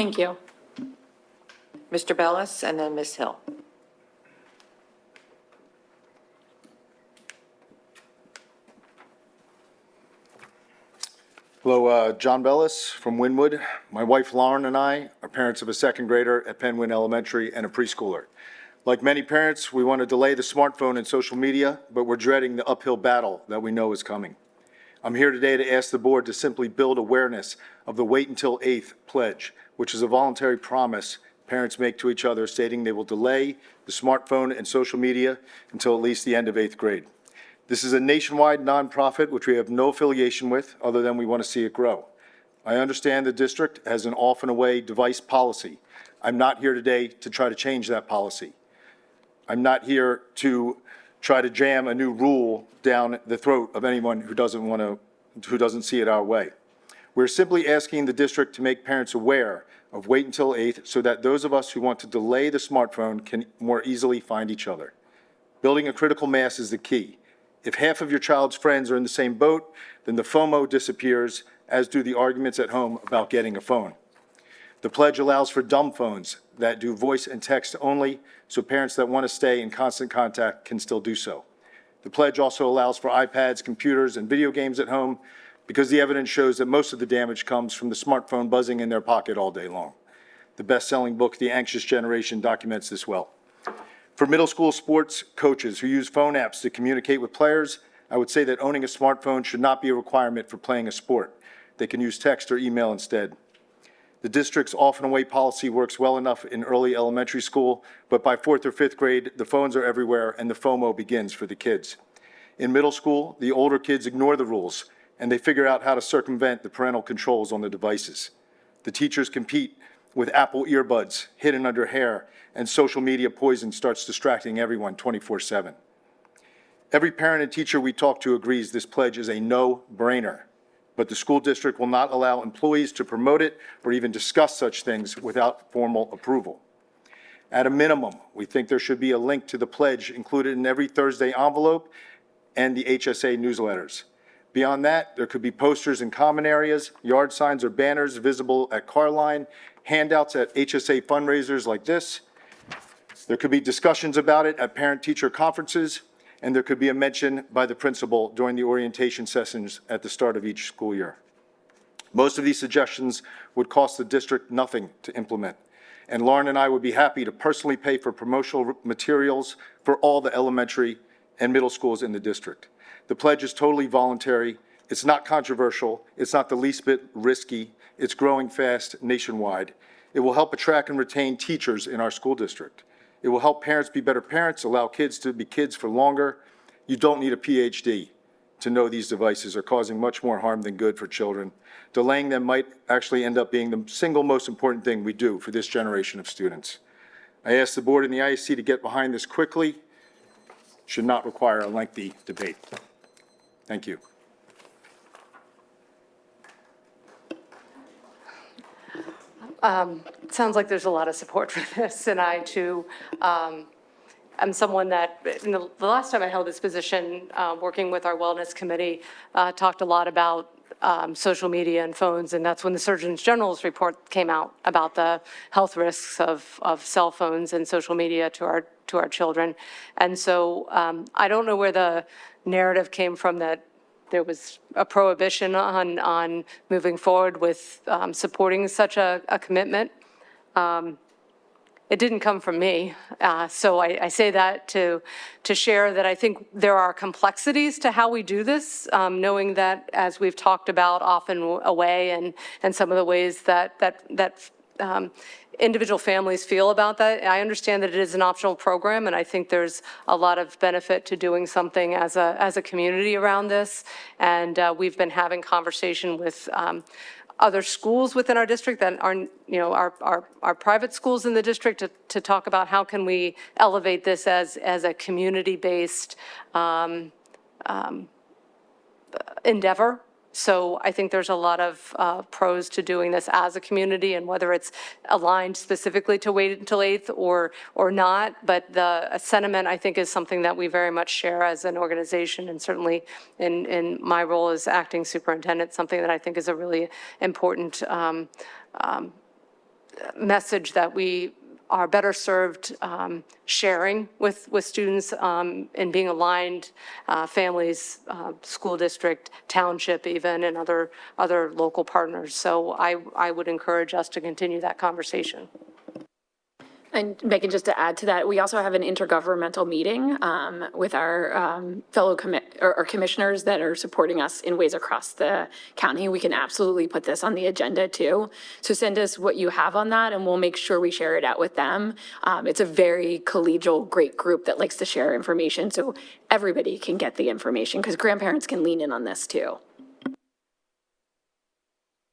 Thank you. Mr. Bellis and then Ms. Hill. Hello, John Bellis from Wynwood. My wife Lauren and I are parents of a second grader at Penn Wynn Elementary and a preschooler. Like many parents, we want to delay the smartphone and social media, but we're dreading the uphill battle that we know is coming. I'm here today to ask the board to simply build awareness of the Wait Until 8th pledge, which is a voluntary promise parents make to each other stating they will delay the smartphone and social media until at least the end of 8th grade. This is a nationwide nonprofit which we have no affiliation with other than we want to see it grow. I understand the district has an off and away device policy. I'm not here today to try to change that policy. I'm not here to try to jam a new rule down the throat of anyone who doesn't see it our way. We're simply asking the district to make parents aware of Wait Until 8th so that those of us who want to delay the smartphone can more easily find each other. Building a critical mass is the key. If half of your child's friends are in the same boat, then the FOMO disappears, as do the arguments at home about getting a phone. The pledge allows for dumb phones that do voice and text only, so parents that want to stay in constant contact can still do so. The pledge also allows for iPads, computers, and video games at home because the evidence shows that most of the damage comes from the smartphone buzzing in their pocket all day long. The best-selling book, The Anxious Generation, documents this well. For middle school sports coaches who use phone apps to communicate with players, I would say that owning a smartphone should not be a requirement for playing a sport. They can use text or email instead. The district's off and away policy works well enough in early elementary school, but by 4th or 5th grade, the phones are everywhere and the FOMO begins for the kids. In middle school, the older kids ignore the rules and they figure out how to circumvent the parental controls on the devices. The teachers compete with Apple earbuds hidden under hair, and social media poison starts distracting everyone 24/7. Every parent and teacher we talk to agrees this pledge is a no-brainer, but the school district will not allow employees to promote it or even discuss such things without formal approval. At a minimum, we think there should be a link to the pledge included in every Thursday envelope and the HSA newsletters. Beyond that, there could be posters in common areas, yard signs or banners visible at car line, handouts at HSA fundraisers like this. There could be discussions about it at parent-teacher conferences, and there could be a mention by the principal during the orientation sessions at the start of each school year. Most of these suggestions would cost the district nothing to implement, and Lauren and I would be happy to personally pay for promotional materials for all the elementary and middle schools in the district. The pledge is totally voluntary. It's not controversial. It's not the least bit risky. It's growing fast nationwide. It will help attract and retain teachers in our school district. It will help parents be better parents, allow kids to be kids for longer. You don't need a PhD to know these devices are causing much more harm than good for children. Delaying them might actually end up being the single most important thing we do for this generation of students. I ask the board and the IEC to get behind this quickly. It should not require a lengthy debate. Thank you. Sounds like there's a lot of support for this, and I too am someone that, the last time I held this position, working with our wellness committee, talked a lot about social media and phones, and that's when the Surgeon General's report came out about the health risks of cell phones and social media to our children. And so I don't know where the narrative came from that there was a prohibition on moving forward with supporting such a commitment. It didn't come from me. So I say that to share that I think there are complexities to how we do this, knowing that, as we've talked about, often away and some of the ways that individual families feel about that. I understand that it is an optional program, and I think there's a lot of benefit to doing something as a community around this. And we've been having conversation with other schools within our district that are, our private schools in the district to talk about how can we elevate this as a community-based endeavor. So I think there's a lot of pros to doing this as a community, and whether it's aligned specifically to Wait Until 8th or not, but the sentiment, I think, is something that we very much share as an organization, and certainly in my role as acting superintendent, something that I think is a really important message that we are better served sharing with students and being aligned, families, school district, township even, and other local partners. So I would encourage us to continue that conversation. And Megan, just to add to that, we also have an intergovernmental meeting with our fellow commissioners that are supporting us in ways across the county. We can absolutely put this on the agenda too. So send us what you have on that and we'll make sure we share it out with them. It's a very collegial, great group that likes to share information so everybody can get the information because grandparents can lean in on this too.